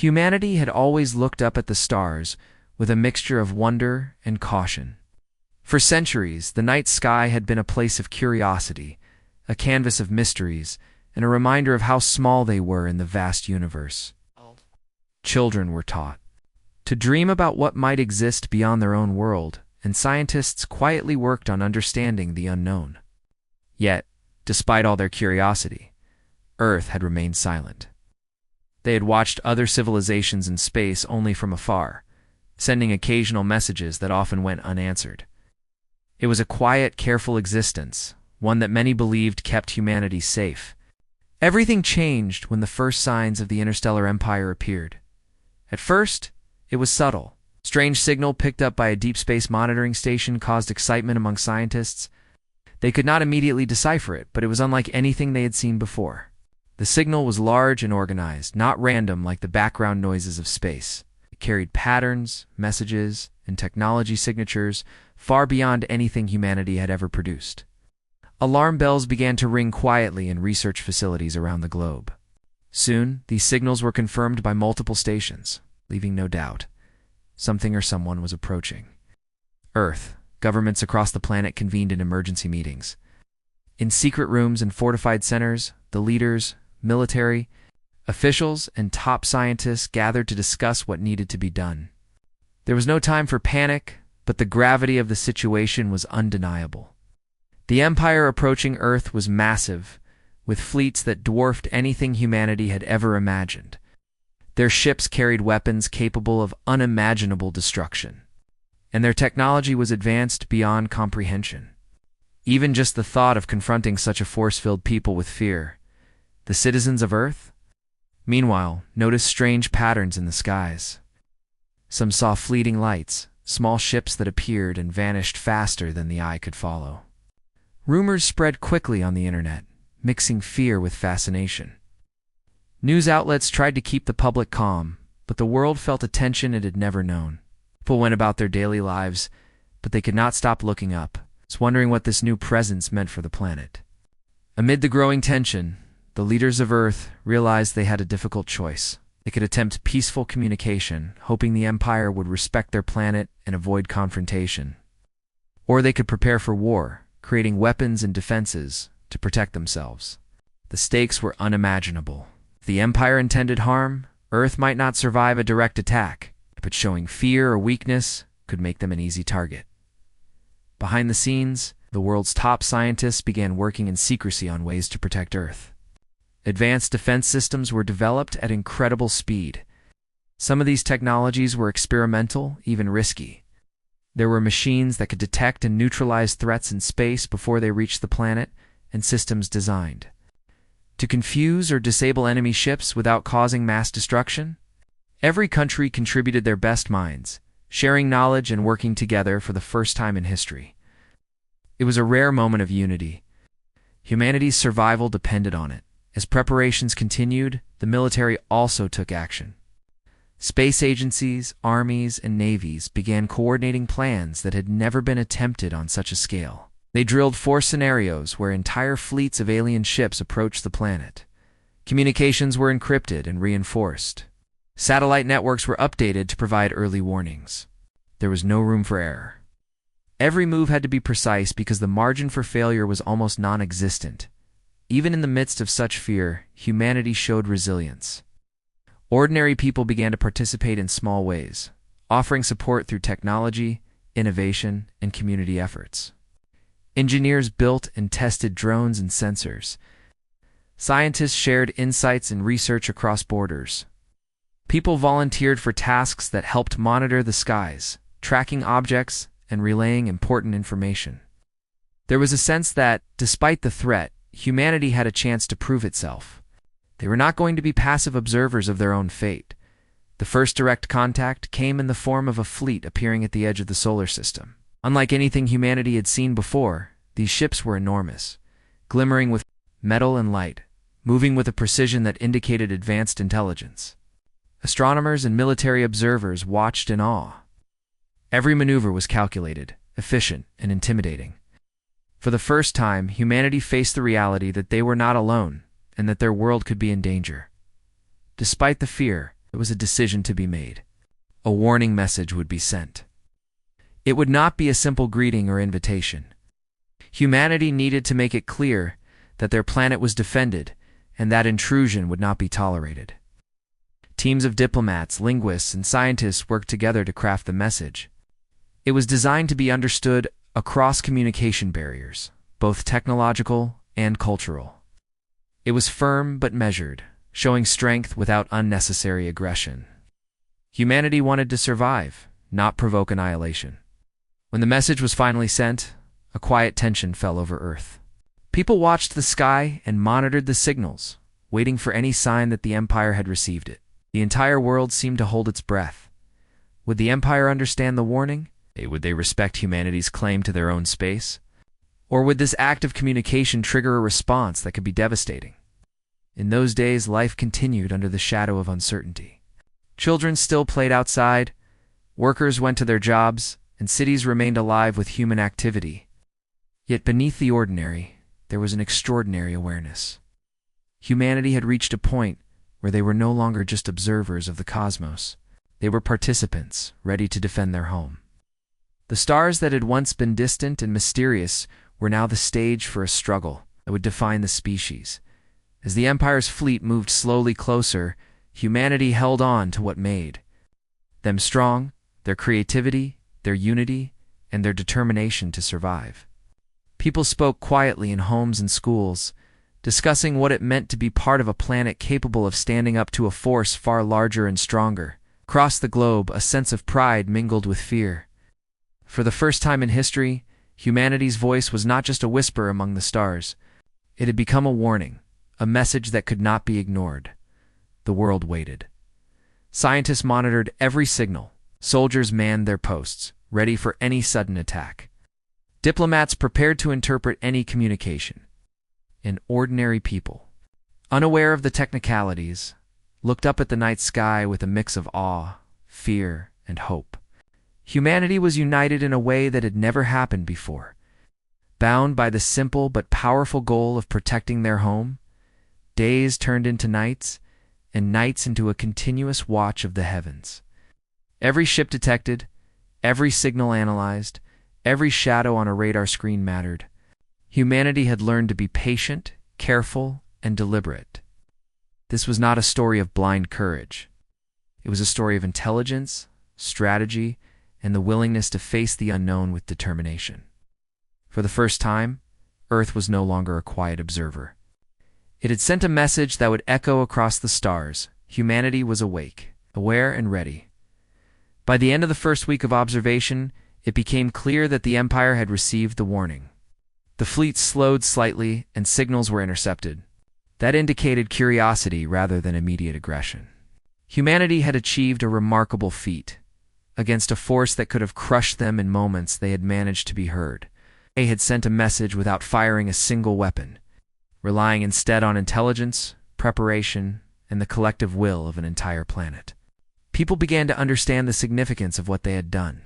Humanity had always looked up at the stars with a mixture of wonder and caution. For centuries, the night sky had been a place of curiosity, a canvas of mysteries, and a reminder of how small they were in the vast universe. Children were taught to dream about what might exist beyond their own world, and scientists quietly worked on understanding the unknown. Yet, despite all their curiosity, Earth had remained silent. They had watched other civilizations in space only from afar, sending occasional messages that often went unanswered. It was a quiet, careful existence, one that many believed kept humanity safe. Everything changed when the first signs of the interstellar empire appeared. At first, it was subtle. A strange signal picked up by a deep space monitoring station caused excitement among scientists. They could not immediately decipher it, but it was unlike anything they had seen before. The signal was large and organized, not random like the background noises of space. It carried patterns, messages, and technology signatures far beyond anything humanity had ever produced. Alarm bells began to ring quietly in research facilities around the globe. Soon, these signals were confirmed by multiple stations, leaving no doubt. Something or someone was approaching. Earth, governments across the planet convened in emergency meetings. In secret rooms and fortified centers, the leaders, military, officials, and top scientists gathered to discuss what needed to be done. There was no time for panic, but the gravity of the situation was undeniable. The empire approaching Earth was massive, with fleets that dwarfed anything humanity had ever imagined. Their ships carried weapons capable of unimaginable destruction, and their technology was advanced beyond comprehension. Even just the thought of confronting such a force filled people with fear. The citizens of Earth, meanwhile, noticed strange patterns in the skies. Some saw fleeting lights, small ships that appeared and vanished faster than the eye could follow. Rumors spread quickly on the internet, mixing fear with fascination. News outlets tried to keep the public calm, but the world felt a tension it had never known. People went about their daily lives, but they could not stop looking up, wondering what this new presence meant for the planet. Amid the growing tension, the leaders of Earth realized they had a difficult choice. They could attempt peaceful communication, hoping the Empire would respect their planet and avoid confrontation. Or they could prepare for war, creating weapons and defenses to protect themselves. The stakes were unimaginable. If the Empire intended harm, Earth might not survive a direct attack, but showing fear or weakness could make them an easy target. Behind the scenes, the world's top scientists began working in secrecy on ways to protect Earth. Advanced defense systems were developed at incredible speed. Some of these technologies were experimental, even risky. There were machines that could detect and neutralize threats in space before they reached the planet, and systems designed to confuse or disable enemy ships without causing mass destruction. Every country contributed their best minds, sharing knowledge and working together for the first time in history. It was a rare moment of unity. Humanity's survival depended on it. As preparations continued, the military also took action. Space agencies, armies, and navies began coordinating plans that had never been attempted on such a scale. They drilled 4 scenarios where entire fleets of alien ships approached the planet. Communications were encrypted and reinforced. Satellite networks were updated to provide early warnings. There was no room for error. Every move had to be precise because the margin for failure was almost non-existent. Even in the midst of such fear, humanity showed resilience. Ordinary people began to participate in small ways, offering support through technology, innovation, and community efforts. Engineers built and tested drones and sensors. Scientists shared insights and research across borders. People volunteered for tasks that helped monitor the skies, tracking objects, and relaying important information. There was a sense that, despite the threat, humanity had a chance to prove itself. They were not going to be passive observers of their own fate. The first direct contact came in the form of a fleet appearing at the edge of the solar system. Unlike anything humanity had seen before, these ships were enormous, glimmering with metal and light, moving with a precision that indicated advanced intelligence. Astronomers and military observers watched in awe. Every maneuver was calculated, efficient, and intimidating. For the first time, humanity faced the reality that they were not alone and that their world could be in danger. Despite the fear, There was a decision to be made. A warning message would be sent. It would not be a simple greeting or invitation. Humanity needed to make it clear that their planet was defended and that intrusion would not be tolerated. Teams of diplomats, linguists, and scientists worked together to craft the message. It was designed to be understood across communication barriers, both technological and cultural. It was firm but measured, showing strength without unnecessary aggression. Humanity wanted to survive, not provoke annihilation. When the message was finally sent, a quiet tension fell over Earth. People watched the sky and monitored the signals, waiting for any sign that the Empire had received it. The entire world seemed to hold its breath. Would the Empire understand the warning? Would they respect humanity's claim to their own space? Or would this act of communication trigger a response that could be devastating? In those days, life continued under the shadow of uncertainty. Children still played outside, workers went to their jobs, and cities remained alive with human activity. Yet beneath the ordinary, there was an extraordinary awareness. Humanity had reached a point where they were no longer just observers of the cosmos. They were participants, ready to defend their home. The stars that had once been distant and mysterious were now the stage for a struggle that would define the species. As the Empire's fleet moved slowly closer, humanity held on to what made them strong, their creativity, their unity, and their determination to survive. People spoke quietly in homes and schools, discussing what it meant to be part of a planet capable of standing up to a force far larger and stronger. Across the globe, a sense of pride mingled with fear. For the first time in history, humanity's voice was not just a whisper among the stars. It had become a warning, a message that could not be ignored. The world waited. Scientists monitored every signal. Soldiers manned their posts, ready for any sudden attack. Diplomats prepared to interpret any communication. And ordinary people, unaware of the technicalities, looked up at the night sky with a mix of awe, fear, and hope. Humanity was united in a way that had never happened before. Bound by the simple but powerful goal of protecting their home, days turned into nights, and nights into a continuous watch of the heavens. Every ship detected, every signal analyzed, every shadow on a radar screen mattered. Humanity had learned to be patient, careful, and deliberate. This was not a story of blind courage. It was a story of intelligence, strategy, and the willingness to face the unknown with determination. For the first time, Earth was no longer a quiet observer. It had sent a message that would echo across the stars. Humanity was awake, aware, and ready. By the end of the first week of observation, it became clear that the Empire had received the warning. The fleet slowed slightly, and signals were intercepted. That indicated curiosity rather than immediate aggression. Humanity had achieved a remarkable feat. Against a force that could have crushed them in moments, they had managed to be heard. They had sent a message without firing a single weapon, relying instead on intelligence, preparation, and the collective will of an entire planet. People began to understand the significance of what they had done.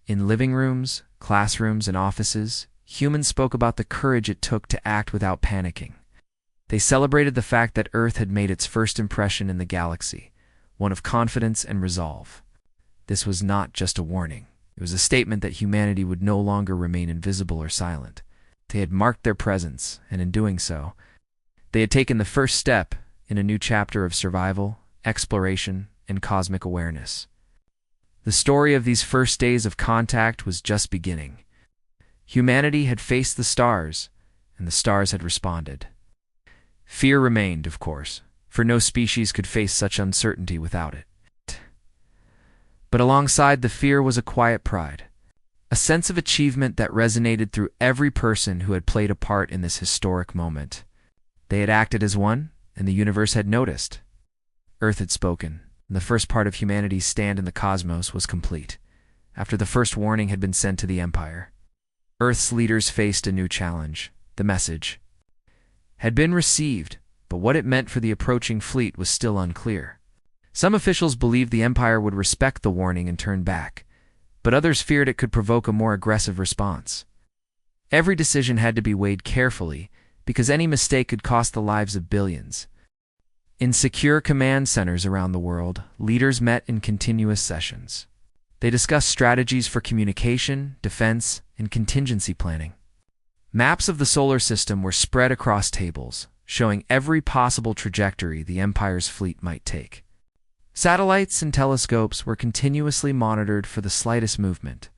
In living rooms, classrooms, and offices, humans spoke about the courage it took to act without panicking. They celebrated the fact that Earth had made its first impression in the galaxy, one of confidence and resolve. This was not just a warning. It was a statement that humanity would no longer remain invisible or silent. They had marked their presence, and in doing so, they had taken the first step in a new chapter of survival, exploration, and cosmic awareness. The story of these first days of contact was just beginning. Humanity had faced the stars, and the stars had responded. Fear remained, of course, for no species could face such uncertainty without it. But alongside the fear was a quiet pride, a sense of achievement that resonated through every person who had played a part in this historic moment. They had acted as one, and the universe had noticed. Earth had spoken, and the first part of humanity's stand in the cosmos was complete. After the first warning had been sent to the Empire, Earth's leaders faced a new challenge. The message had been received, but what it meant for the approaching fleet was still unclear. Some officials believed the Empire would respect the warning and turn back, but others feared it could provoke a more aggressive response. Every decision had to be weighed carefully, because any mistake could cost the lives of billions. In secure command centers around the world, leaders met in continuous sessions. They discussed strategies for communication, defense, and contingency planning. Maps of the solar system were spread across tables, showing every possible trajectory the Empire's fleet might take. Satellites and telescopes were continuously monitored for the slightest movement.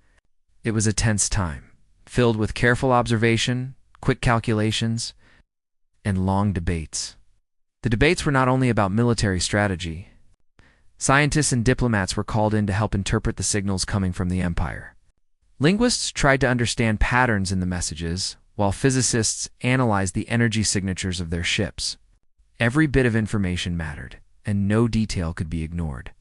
It was a tense time, filled with careful observation, quick calculations, and long debates. The debates were not only about military strategy. Scientists and diplomats were called in to help interpret the signals coming from the Empire. Linguists tried to understand patterns in the messages, while physicists analyzed the energy signatures of their ships. Every bit of information mattered, and no detail could be ignored.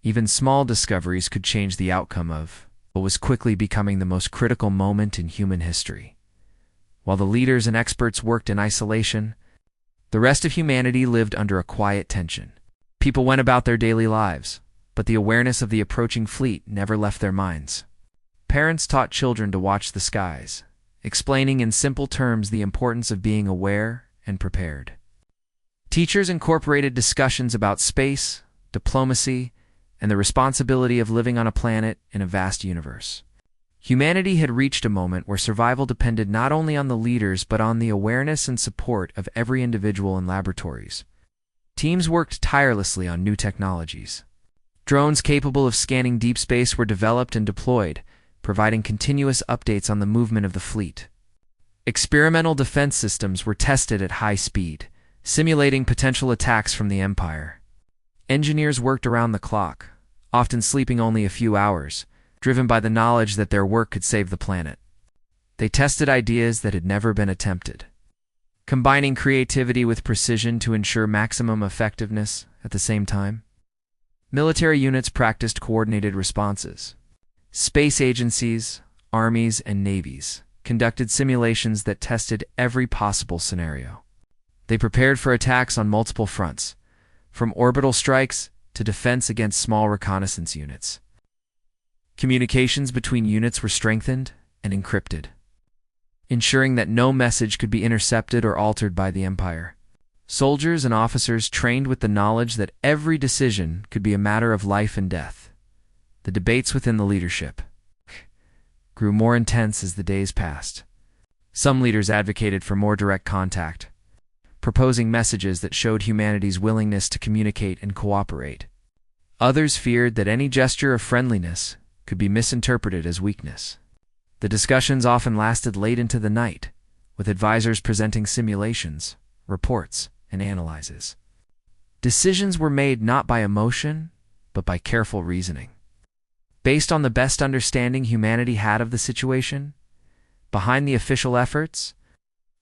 Even small discoveries could change the outcome of what was quickly becoming the most critical moment in human history. While the leaders and experts worked in isolation, the rest of humanity lived under a quiet tension. People went about their daily lives, but the awareness of the approaching fleet never left their minds. Parents taught children to watch the skies, explaining in simple terms the importance of being aware and prepared. Teachers incorporated discussions about space, diplomacy, and the responsibility of living on a planet in a vast universe. Humanity had reached a moment where survival depended not only on the leaders but on the awareness and support of every individual in laboratories. Teams worked tirelessly on new technologies. Drones capable of scanning deep space were developed and deployed, providing continuous updates on the movement of the fleet. Experimental defense systems were tested at high speed, simulating potential attacks from the Empire. Engineers worked around the clock, often sleeping only a few hours, driven by the knowledge that their work could save the planet. They tested ideas that had never been attempted, combining creativity with precision to ensure maximum effectiveness at the same time. Military units practiced coordinated responses. Space agencies, armies, and navies conducted simulations that tested every possible scenario. They prepared for attacks on multiple fronts, from orbital strikes to defense against small reconnaissance units. Communications between units were strengthened and encrypted, ensuring that no message could be intercepted or altered by the Empire. Soldiers and officers trained with the knowledge that every decision could be a matter of life and death. The debates within the leadership grew more intense as the days passed. Some leaders advocated for more direct contact, proposing messages that showed humanity's willingness to communicate and cooperate. Others feared that any gesture of friendliness could be misinterpreted as weakness. The discussions often lasted late into the night, with advisors presenting simulations, reports, and analyses. Decisions were made not by emotion, but by careful reasoning. Based on the best understanding humanity had of the situation, behind the official efforts,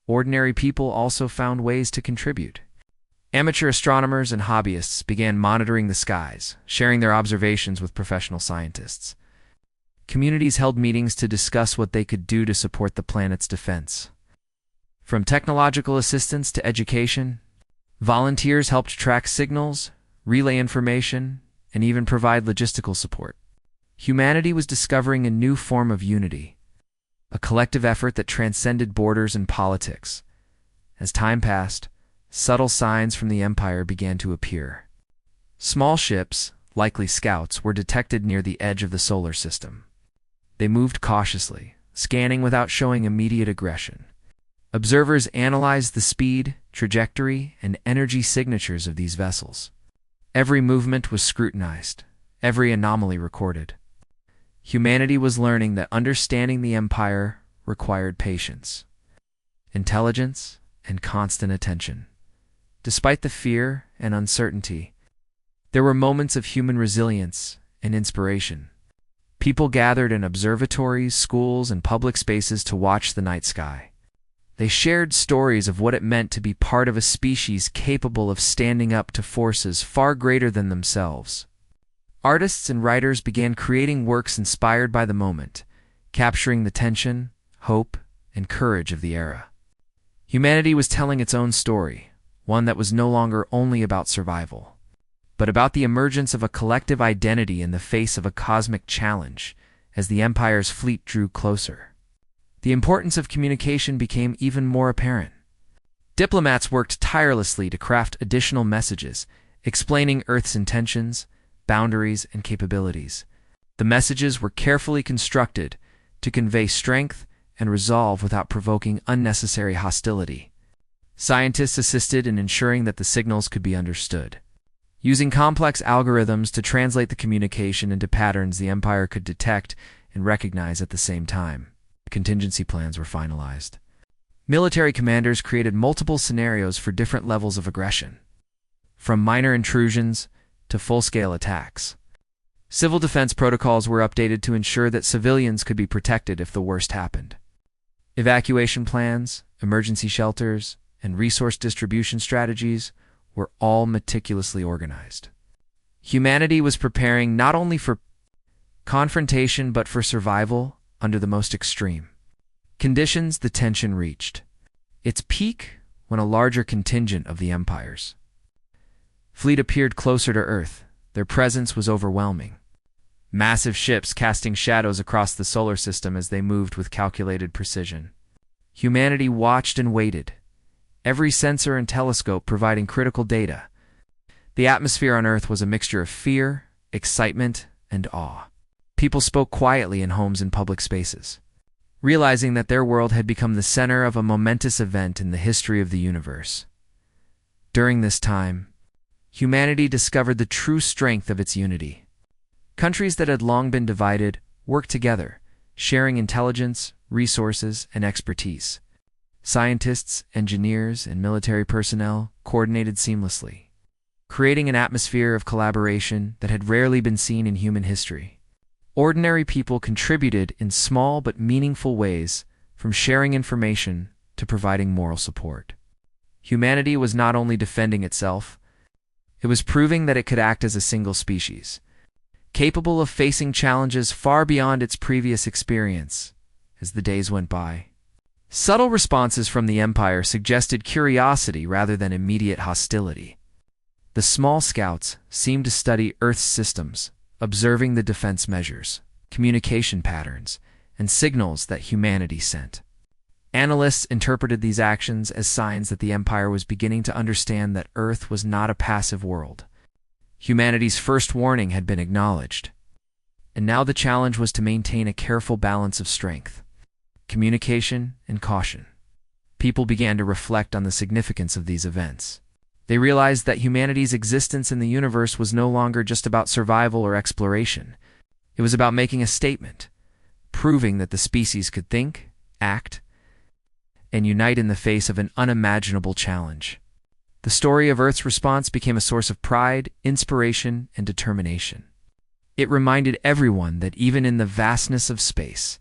ordinary people also found ways to contribute. Amateur astronomers and hobbyists began monitoring the skies, sharing their observations with professional scientists. Communities held meetings to discuss what they could do to support the planet's defense. From technological assistance to education, volunteers helped track signals, relay information, and even provide logistical support. Humanity was discovering a new form of unity, a collective effort that transcended borders and politics. As time passed, subtle signs from the Empire began to appear. Small ships, likely scouts, were detected near the edge of the solar system. They moved cautiously, scanning without showing immediate aggression. Observers analyzed the speed, trajectory, and energy signatures of these vessels. Every movement was scrutinized, every anomaly recorded. Humanity was learning that understanding the Empire required patience, intelligence, and constant attention. Despite the fear and uncertainty, there were moments of human resilience and inspiration. People gathered in observatories, schools, and public spaces to watch the night sky. They shared stories of what it meant to be part of a species capable of standing up to forces far greater than themselves. Artists and writers began creating works inspired by the moment, capturing the tension, hope, and courage of the era. Humanity was telling its own story, one that was no longer only about survival, but about the emergence of a collective identity in the face of a cosmic challenge as the Empire's fleet drew closer. The importance of communication became even more apparent. Diplomats worked tirelessly to craft additional messages, explaining Earth's intentions, boundaries, and capabilities. The messages were carefully constructed to convey strength and resolve without provoking unnecessary hostility. Scientists assisted in ensuring that the signals could be understood, using complex algorithms to translate the communication into patterns the Empire could detect and recognize at the same time. Contingency plans were finalized. Military commanders created multiple scenarios for different levels of aggression, from minor intrusions to full-scale attacks. Civil defense protocols were updated to ensure that civilians could be protected if the worst happened. Evacuation plans, emergency shelters, and resource distribution strategies were all meticulously organized. Humanity was preparing not only for confrontation but for survival under the most extreme conditions. The tension reached its peak when a larger contingent of the Empire's fleet appeared closer to Earth. Their presence was overwhelming. Massive ships casting shadows across the solar system as they moved with calculated precision. Humanity watched and waited, every sensor and telescope providing critical data. The atmosphere on Earth was a mixture of fear, excitement, and awe. People spoke quietly in homes and public spaces, realizing that their world had become the center of a momentous event in the history of the universe. During this time, humanity discovered the true strength of its unity. Countries that had long been divided worked together, sharing intelligence, resources, and expertise. Scientists, engineers, and military personnel coordinated seamlessly, creating an atmosphere of collaboration that had rarely been seen in human history. Ordinary people contributed in small but meaningful ways, from sharing information to providing moral support. Humanity was not only defending itself, it was proving that it could act as a single species, capable of facing challenges far beyond its previous experience. As the days went by, subtle responses from the Empire suggested curiosity rather than immediate hostility. The small scouts seemed to study Earth's systems, observing the defense measures, communication patterns, and signals that humanity sent. Analysts interpreted these actions as signs that the Empire was beginning to understand that Earth was not a passive world. Humanity's first warning had been acknowledged, and now the challenge was to maintain a careful balance of strength, communication, and caution. People began to reflect on the significance of these events. They realized that humanity's existence in the universe was no longer just about survival or exploration. It was about making a statement, proving that the species could think, act, and unite in the face of an unimaginable challenge. The story of Earth's response became a source of pride, inspiration, and determination. It reminded everyone that even in the vastness of space,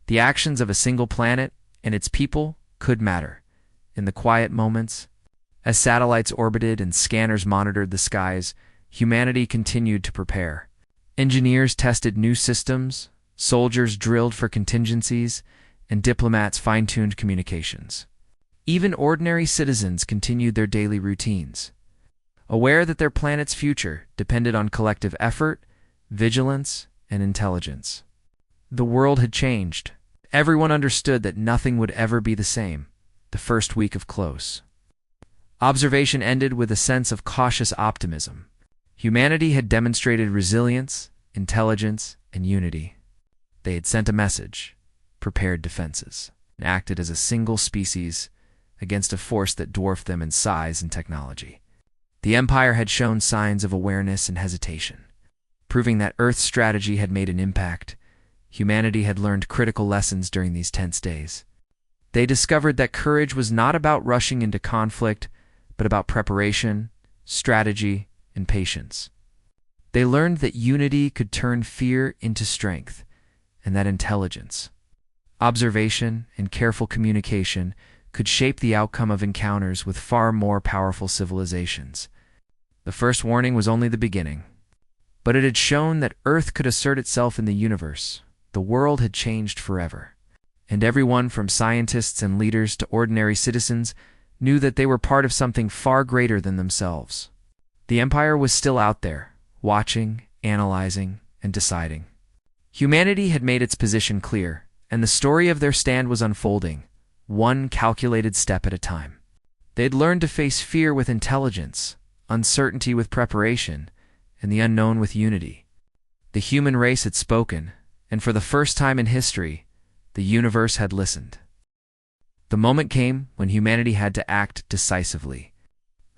the actions of a single planet and its people could matter. In the quiet moments, as satellites orbited and scanners monitored the skies, humanity continued to prepare. Engineers tested new systems, soldiers drilled for contingencies, and diplomats fine-tuned communications. Even ordinary citizens continued their daily routines, aware that their planet's future depended on collective effort, vigilance, and intelligence. The world had changed. Everyone understood that nothing would ever be the same. The first week of close observation ended with a sense of cautious optimism. Humanity had demonstrated resilience, intelligence, and unity. They had sent a message, prepared defenses, and acted as a single species against a force that dwarfed them in size and technology. The Empire had shown signs of awareness and hesitation, proving that Earth's strategy had made an impact. Humanity had learned critical lessons during these tense days. They discovered that courage was not about rushing into conflict, but about preparation, strategy, and patience. They learned that unity could turn fear into strength, and that intelligence, observation, and careful communication could shape the outcome of encounters with far more powerful civilizations. The first warning was only the beginning, but it had shown that Earth could assert itself in the universe. The world had changed forever, and everyone from scientists and leaders to ordinary citizens knew that they were part of something far greater than themselves. The Empire was still out there, watching, analyzing, and deciding. Humanity had made its position clear, and the story of their stand was unfolding, one calculated step at a time. They'd learned to face fear with intelligence, uncertainty with preparation, and the unknown with unity. The human race had spoken, and for the first time in history, the universe had listened. The moment came when humanity had to act decisively.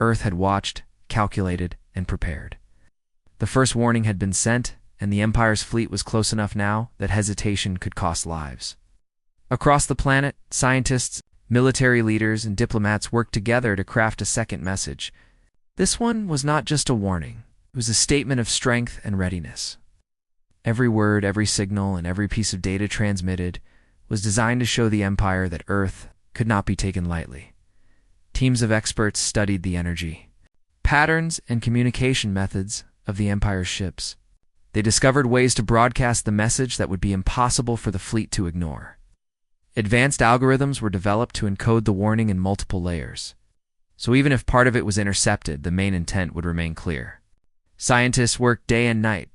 Earth had watched, calculated, and prepared. The first warning had been sent, and the Empire's fleet was close enough now that hesitation could cost lives. Across the planet, scientists, military leaders, and diplomats worked together to craft a second message. This one was not just a warning. It was a statement of strength and readiness. Every word, every signal, and every piece of data transmitted was designed to show the Empire that Earth could not be taken lightly. Teams of experts studied the energy, patterns, and communication methods of the Empire's ships. They discovered ways to broadcast the message that would be impossible for the fleet to ignore. Advanced algorithms were developed to encode the warning in multiple layers. So even if part of it was intercepted, the main intent would remain clear. Scientists worked day and night,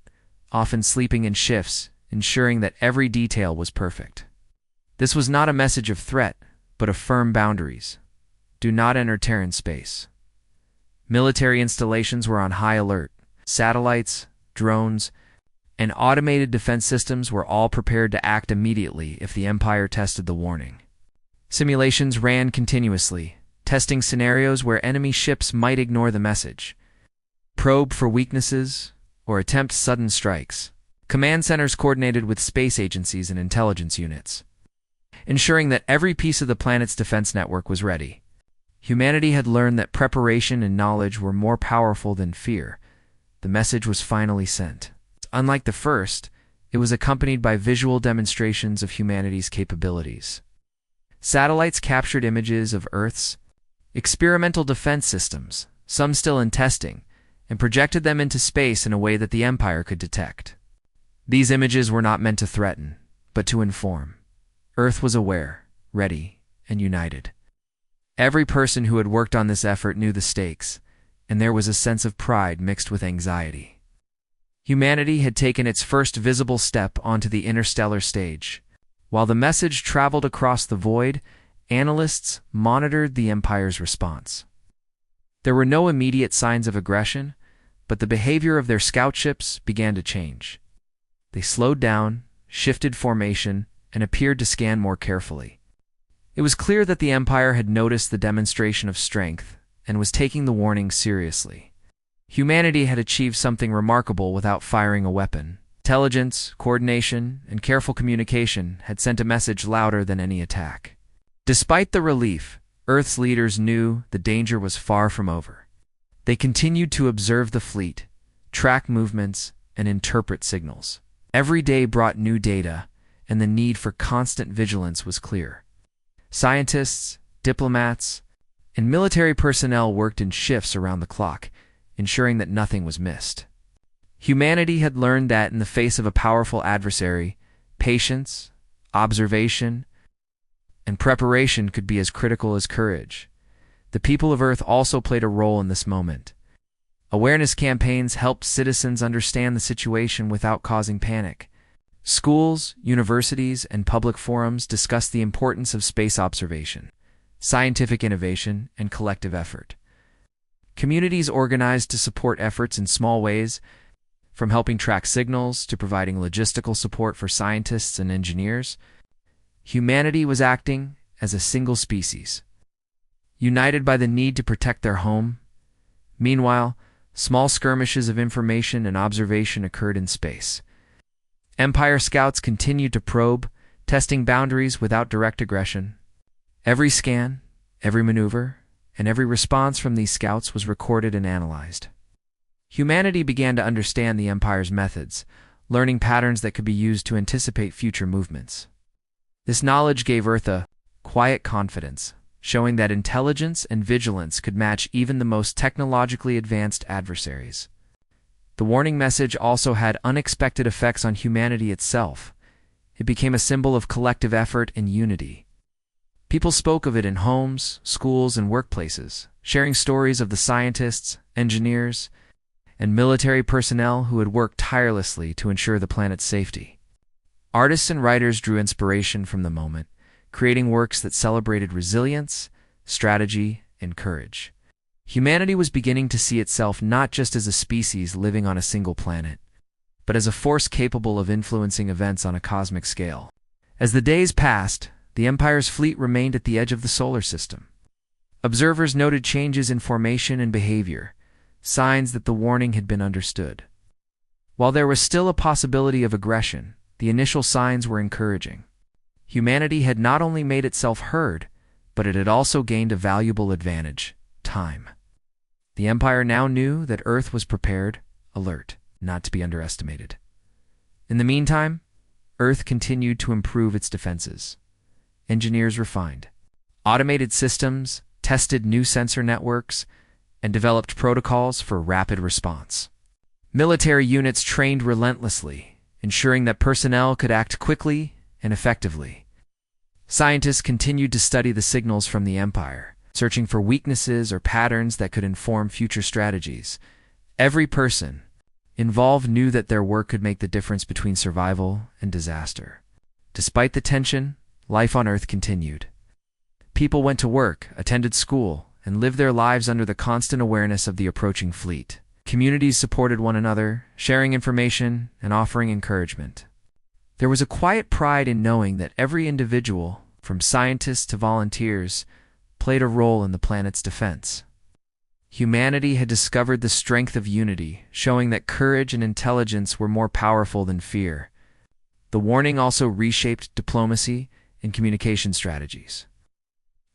often sleeping in shifts, ensuring that every detail was perfect. This was not a message of threat, but of firm boundaries. Do not enter Terran space. Military installations were on high alert. Satellites, drones, and automated defense systems were all prepared to act immediately if the Empire tested the warning. Simulations ran continuously, testing scenarios where enemy ships might ignore the message, probe for weaknesses, or attempt sudden strikes. Command centers coordinated with space agencies and intelligence units, ensuring that every piece of the planet's defense network was ready. Humanity had learned that preparation and knowledge were more powerful than fear. The message was finally sent. Unlike the first, it was accompanied by visual demonstrations of humanity's capabilities. Satellites captured images of Earth's experimental defense systems, some still in testing, and projected them into space in a way that the Empire could detect. These images were not meant to threaten, but to inform. Earth was aware, ready, and united. Every person who had worked on this effort knew the stakes, and there was a sense of pride mixed with anxiety. Humanity had taken its first visible step onto the interstellar stage. While the message traveled across the void, analysts monitored the Empire's response. There were no immediate signs of aggression, but the behavior of their scout ships began to change. They slowed down, shifted formation, and appeared to scan more carefully. It was clear that the Empire had noticed the demonstration of strength and was taking the warning seriously. Humanity had achieved something remarkable without firing a weapon. Intelligence, coordination, and careful communication had sent a message louder than any attack. Despite the relief, Earth's leaders knew the danger was far from over. They continued to observe the fleet, track movements, and interpret signals. Every day brought new data, and the need for constant vigilance was clear. Scientists, diplomats, and military personnel worked in shifts around the clock, ensuring that nothing was missed. Humanity had learned that in the face of a powerful adversary, patience, observation, and preparation could be as critical as courage. The people of Earth also played a role in this moment. Awareness campaigns helped citizens understand the situation without causing panic. Schools, universities, and public forums discussed the importance of space observation, scientific innovation, and collective effort. Communities organized to support efforts in small ways, from helping track signals to providing logistical support for scientists and engineers. Humanity was acting as a single species, united by the need to protect their home. Meanwhile, small skirmishes of information and observation occurred in space. Empire scouts continued to probe, testing boundaries without direct aggression. Every scan, every maneuver, and every response from these scouts was recorded and analyzed. Humanity began to understand the Empire's methods, learning patterns that could be used to anticipate future movements. This knowledge gave Earth a quiet confidence, showing that intelligence and vigilance could match even the most technologically advanced adversaries. The warning message also had unexpected effects on humanity itself. It became a symbol of collective effort and unity. People spoke of it in homes, schools, and workplaces, sharing stories of the scientists, engineers, and military personnel who had worked tirelessly to ensure the planet's safety. Artists and writers drew inspiration from the moment, creating works that celebrated resilience, strategy, and courage. Humanity was beginning to see itself not just as a species living on a single planet, but as a force capable of influencing events on a cosmic scale. As the days passed, the Empire's fleet remained at the edge of the solar system. Observers noted changes in formation and behavior, signs that the warning had been understood. While there was still a possibility of aggression, the initial signs were encouraging. Humanity had not only made itself heard, but it had also gained a valuable advantage: time. The Empire now knew that Earth was prepared, alert, not to be underestimated. In the meantime, Earth continued to improve its defenses. Engineers refined automated systems, tested new sensor networks, and developed protocols for rapid response. Military units trained relentlessly, ensuring that personnel could act quickly and effectively. Scientists continued to study the signals from the Empire, searching for weaknesses or patterns that could inform future strategies. Every person involved knew that their work could make the difference between survival and disaster. Despite the tension, life on Earth continued. People went to work, attended school, and lived their lives under the constant awareness of the approaching fleet. Communities supported one another, sharing information and offering encouragement. There was a quiet pride in knowing that every individual, from scientists to volunteers, played a role in the planet's defense. Humanity had discovered the strength of unity, showing that courage and intelligence were more powerful than fear. The warning also reshaped diplomacy and communication strategies.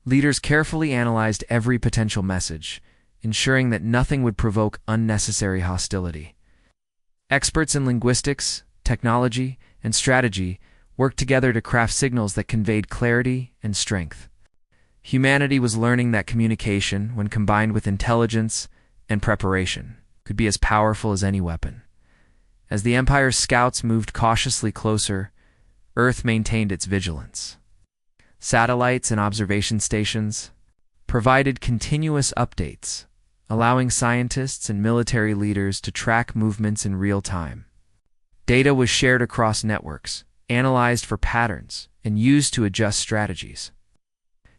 Leaders carefully analyzed every potential message, ensuring that nothing would provoke unnecessary hostility. Experts in linguistics, technology, and strategy worked together to craft signals that conveyed clarity and strength. Humanity was learning that communication, when combined with intelligence and preparation, could be as powerful as any weapon. As the Empire's scouts moved cautiously closer, Earth maintained its vigilance. Satellites and observation stations provided continuous updates, allowing scientists and military leaders to track movements in real time. Data was shared across networks, analyzed for patterns, and used to adjust strategies.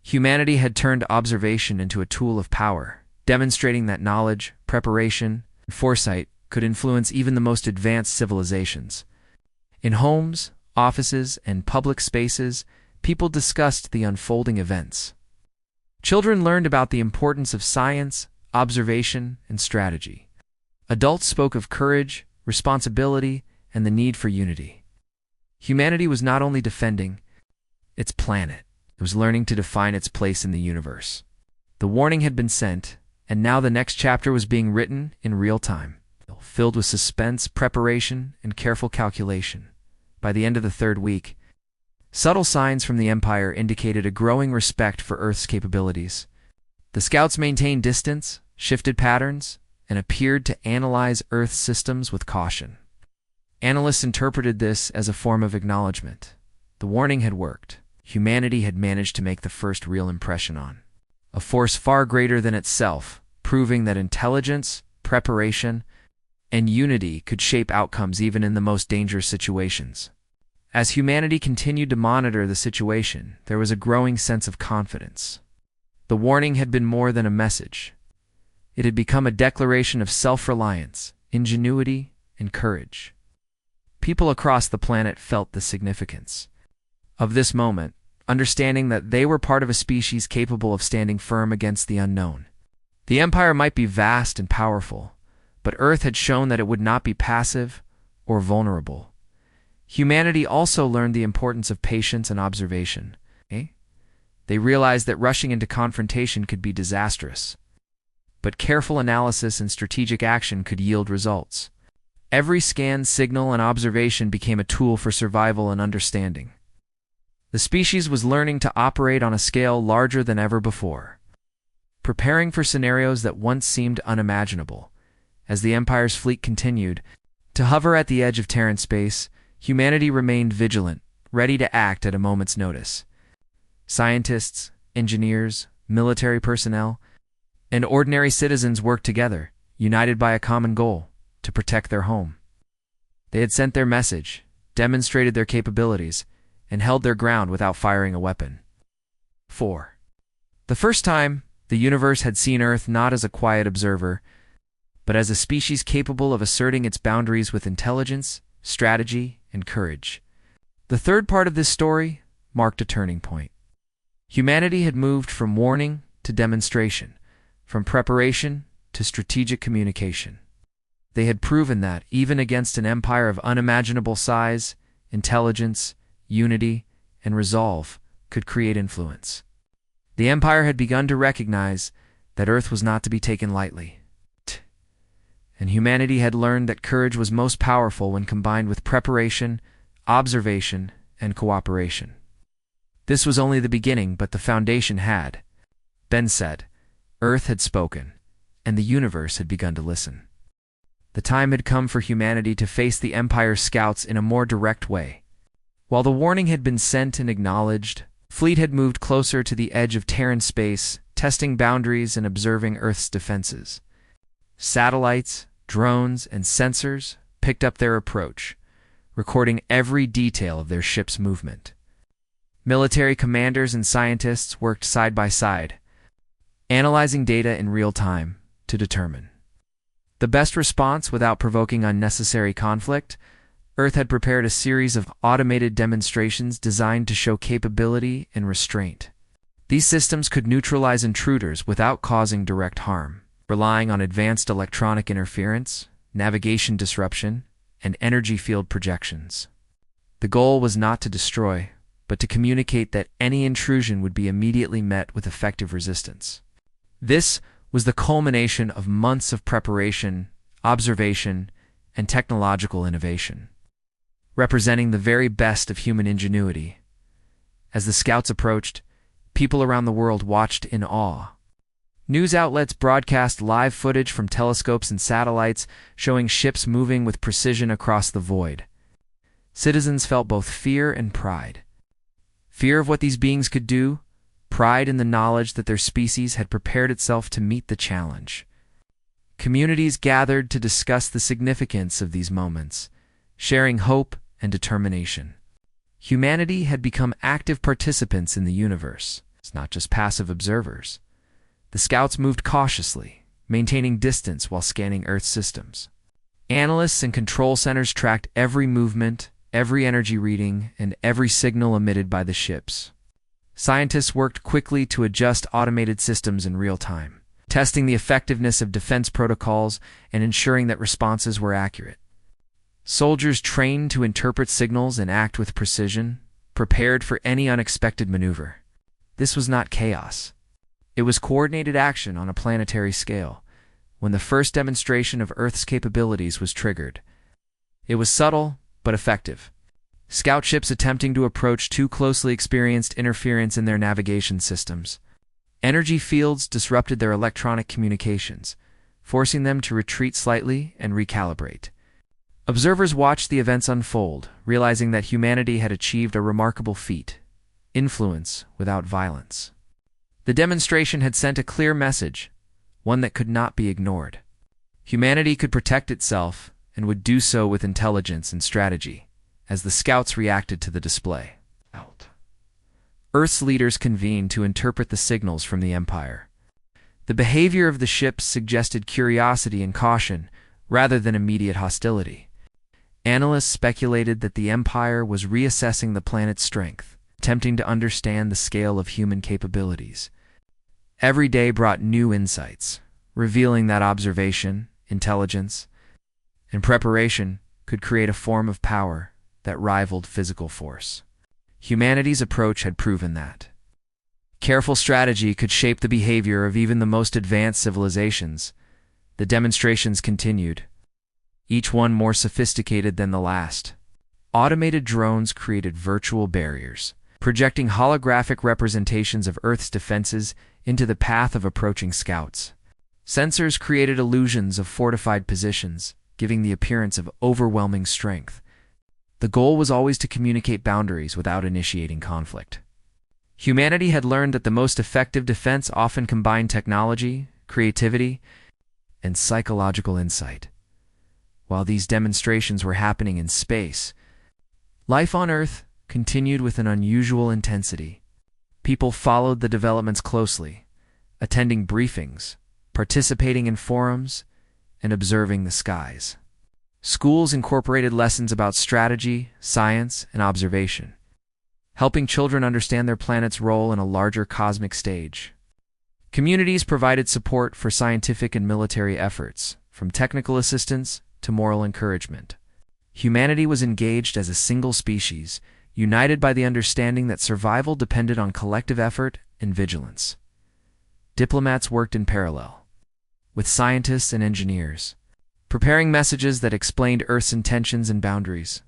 Humanity had turned observation into a tool of power, demonstrating that knowledge, preparation, and foresight could influence even the most advanced civilizations. In homes, offices, and public spaces, people discussed the unfolding events. Children learned about the importance of science, observation, and strategy. Adults spoke of courage, responsibility, and the need for unity. Humanity was not only defending its planet, it was learning to define its place in the universe. The warning had been sent, and now the next chapter was being written in real time, filled with suspense, preparation, and careful calculation. By the end of the third week, subtle signs from the Empire indicated a growing respect for Earth's capabilities. The scouts maintained distance, shifted patterns, and appeared to analyze Earth's systems with caution. Analysts interpreted this as a form of acknowledgement. The warning had worked. Humanity had managed to make the first real impression on a force far greater than itself, proving that intelligence, preparation, and unity could shape outcomes even in the most dangerous situations. As humanity continued to monitor the situation, there was a growing sense of confidence. The warning had been more than a message. It had become a declaration of self-reliance, ingenuity, and courage. People across the planet felt the significance of this moment, understanding that they were part of a species capable of standing firm against the unknown. The Empire might be vast and powerful, but Earth had shown that it would not be passive or vulnerable. Humanity also learned the importance of patience and observation. They realized that rushing into confrontation could be disastrous, but careful analysis and strategic action could yield results. Every scan, signal, and observation became a tool for survival and understanding. The species was learning to operate on a scale larger than ever before, preparing for scenarios that once seemed unimaginable. As the Empire's fleet continued to hover at the edge of Terran space, humanity remained vigilant, ready to act at a moment's notice. Scientists, engineers, military personnel, and ordinary citizens worked together, united by a common goal: to protect their home. They had sent their message, demonstrated their capabilities, and held their ground without firing a weapon. 4. The first time, The universe had seen Earth not as a quiet observer, but as a species capable of asserting its boundaries with intelligence, strategy, and courage. The third part of this story marked a turning point. Humanity had moved from warning to demonstration, from preparation to strategic communication. They had proven that, even against an empire of unimaginable size, intelligence, unity, and resolve could create influence. The empire had begun to recognize that Earth was not to be taken lightly. And humanity had learned that courage was most powerful when combined with preparation, observation, and cooperation. This was only the beginning, but the foundation had been set. Earth had spoken, and the universe had begun to listen. The time had come for humanity to face the Empire's scouts in a more direct way. While the warning had been sent and acknowledged, fleet had moved closer to the edge of Terran space, testing boundaries and observing Earth's defenses. Satellites, drones, and sensors picked up their approach, recording every detail of their ship's movement. Military commanders and scientists worked side by side, analyzing data in real time to determine the best response without provoking unnecessary conflict. Earth had prepared a series of automated demonstrations designed to show capability and restraint. These systems could neutralize intruders without causing direct harm, relying on advanced electronic interference, navigation disruption, and energy field projections. The goal was not to destroy, but to communicate that any intrusion would be immediately met with effective resistance. This was the culmination of months of preparation, observation, and technological innovation, representing the very best of human ingenuity. As the scouts approached, people around the world watched in awe. News outlets broadcast live footage from telescopes and satellites showing ships moving with precision across the void. Citizens felt both fear and pride. Fear of what these beings could do, pride in the knowledge that their species had prepared itself to meet the challenge. Communities gathered to discuss the significance of these moments, sharing hope and determination. Humanity had become active participants in the universe, not just passive observers. The scouts moved cautiously, maintaining distance while scanning Earth's systems. Analysts and control centers tracked every movement, every energy reading, and every signal emitted by the ships. Scientists worked quickly to adjust automated systems in real time, testing the effectiveness of defense protocols and ensuring that responses were accurate. Soldiers trained to interpret signals and act with precision, prepared for any unexpected maneuver. This was not chaos. It was coordinated action on a planetary scale. When the first demonstration of Earth's capabilities was triggered, it was subtle but effective. Scout ships attempting to approach too closely experienced interference in their navigation systems. Energy fields disrupted their electronic communications, forcing them to retreat slightly and recalibrate. Observers watched the events unfold, realizing that humanity had achieved a remarkable feat: influence without violence. The demonstration had sent a clear message, one that could not be ignored. Humanity could protect itself, and would do so with intelligence and strategy, as the scouts reacted to the display. Earth's leaders convened to interpret the signals from the Empire. The behavior of the ships suggested curiosity and caution, rather than immediate hostility. Analysts speculated that the Empire was reassessing the planet's strength, attempting to understand the scale of human capabilities. Every day brought new insights, revealing that observation, intelligence, and preparation could create a form of power that rivaled physical force. Humanity's approach had proven that careful strategy could shape the behavior of even the most advanced civilizations. The demonstrations continued, each one more sophisticated than the last. Automated drones created virtual barriers, projecting holographic representations of Earth's defenses into the path of approaching scouts. Sensors created illusions of fortified positions, giving the appearance of overwhelming strength. The goal was always to communicate boundaries without initiating conflict. Humanity had learned that the most effective defense often combined technology, creativity, and psychological insight. While these demonstrations were happening in space, life on Earth continued with an unusual intensity. People followed the developments closely, attending briefings, participating in forums, and observing the skies. Schools incorporated lessons about strategy, science, and observation, helping children understand their planet's role in a larger cosmic stage. Communities provided support for scientific and military efforts, from technical assistance to moral encouragement. Humanity was engaged as a single species, united by the understanding that survival depended on collective effort and vigilance. Diplomats worked in parallel, with scientists and engineers, preparing messages that explained Earth's intentions and boundaries.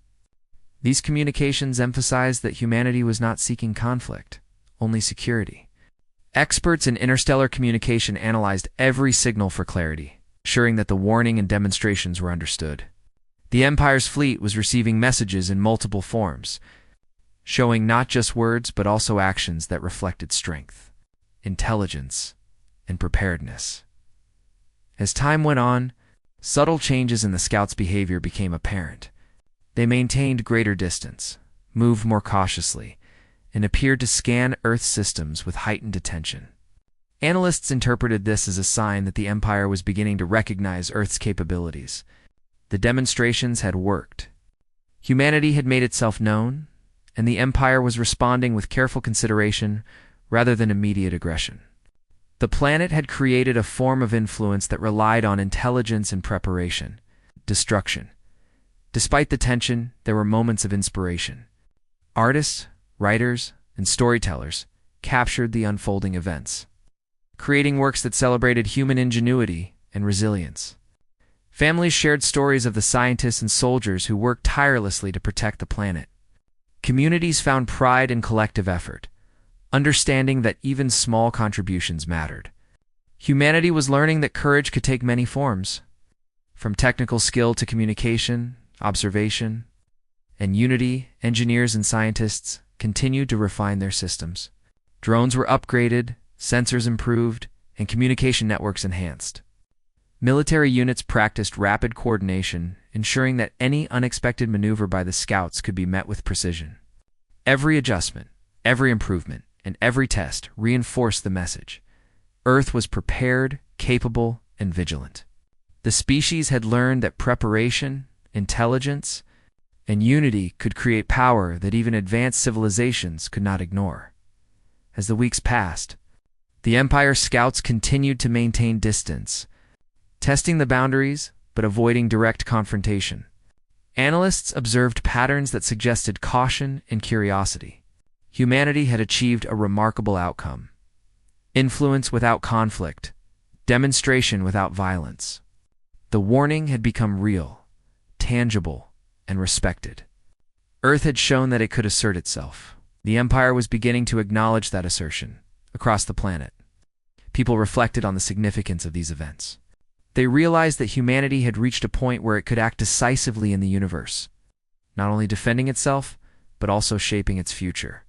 These communications emphasized that humanity was not seeking conflict, only security. Experts in interstellar communication analyzed every signal for clarity, ensuring that the warning and demonstrations were understood. The Empire's fleet was receiving messages in multiple forms, showing not just words but also actions that reflected strength, intelligence, and preparedness. As time went on, subtle changes in the scouts' behavior became apparent. They maintained greater distance, moved more cautiously, and appeared to scan Earth's systems with heightened attention. Analysts interpreted this as a sign that the Empire was beginning to recognize Earth's capabilities. The demonstrations had worked. Humanity had made itself known, and the Empire was responding with careful consideration rather than immediate aggression. The planet had created a form of influence that relied on intelligence and preparation, destruction. Despite the tension, there were moments of inspiration. Artists, writers, and storytellers captured the unfolding events, creating works that celebrated human ingenuity and resilience. Families shared stories of the scientists and soldiers who worked tirelessly to protect the planet. Communities found pride in collective effort, understanding that even small contributions mattered. Humanity was learning that courage could take many forms, from technical skill to communication, observation, and unity. Engineers and scientists continued to refine their systems. Drones were upgraded, sensors improved, and communication networks enhanced. Military units practiced rapid coordination, ensuring that any unexpected maneuver by the scouts could be met with precision. Every adjustment, every improvement, and every test reinforced the message. Earth was prepared, capable, and vigilant. The species had learned that preparation, intelligence, and unity could create power that even advanced civilizations could not ignore. As the weeks passed, the Empire scouts continued to maintain distance, testing the boundaries but avoiding direct confrontation. Analysts observed patterns that suggested caution and curiosity. Humanity had achieved a remarkable outcome: influence without conflict, demonstration without violence. The warning had become real, tangible, and respected. Earth had shown that it could assert itself. The Empire was beginning to acknowledge that assertion across the planet. People reflected on the significance of these events. They realized that humanity had reached a point where it could act decisively in the universe, not only defending itself, but also shaping its future.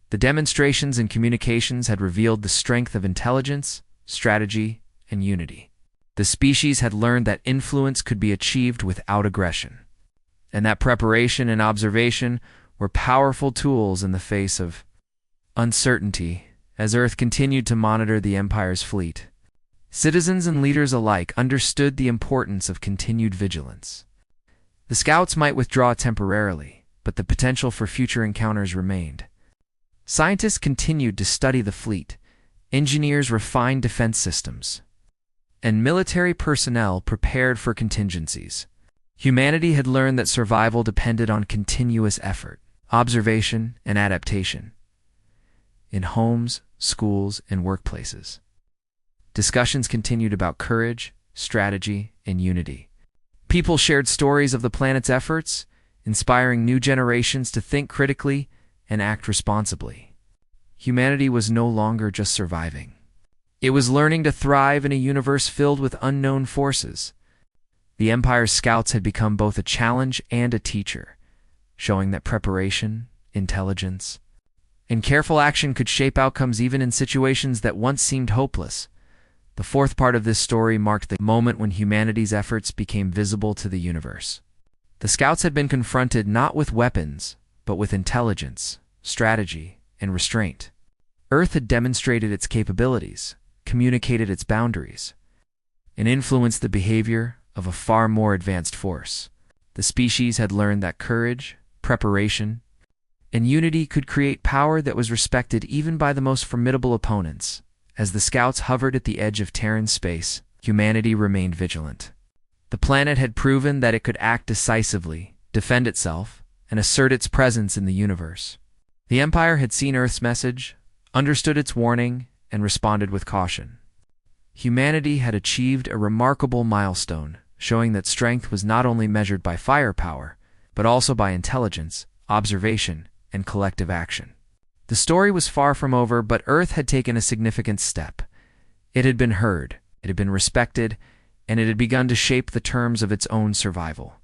The demonstrations and communications had revealed the strength of intelligence, strategy, and unity. The species had learned that influence could be achieved without aggression, and that preparation and observation were powerful tools in the face of uncertainty. As Earth continued to monitor the Empire's fleet, citizens and leaders alike understood the importance of continued vigilance. The scouts might withdraw temporarily, but the potential for future encounters remained. Scientists continued to study the fleet, engineers refined defense systems, and military personnel prepared for contingencies. Humanity had learned that survival depended on continuous effort, observation, and adaptation. In homes, schools, and workplaces, discussions continued about courage, strategy, and unity. People shared stories of the planet's efforts, inspiring new generations to think critically and act responsibly. Humanity was no longer just surviving. It was learning to thrive in a universe filled with unknown forces. The Empire's scouts had become both a challenge and a teacher, showing that preparation, intelligence, and careful action could shape outcomes even in situations that once seemed hopeless. The fourth part of this story marked the moment when humanity's efforts became visible to the universe. The scouts had been confronted not with weapons, but with intelligence, strategy, and restraint. Earth had demonstrated its capabilities, communicated its boundaries and influenced the behavior of a far more advanced force. The species had learned that courage, preparation, and unity could create power that was respected even by the most formidable opponents. As the scouts hovered at the edge of Terran space, humanity remained vigilant. The planet had proven that it could act decisively, defend itself, and assert its presence in the universe. The Empire had seen Earth's message, understood its warning, and responded with caution. Humanity had achieved a remarkable milestone, showing that strength was not only measured by firepower, but also by intelligence, observation, and collective action. The story was far from over, but Earth had taken a significant step. It had been heard, it had been respected, and it had begun to shape the terms of its own survival.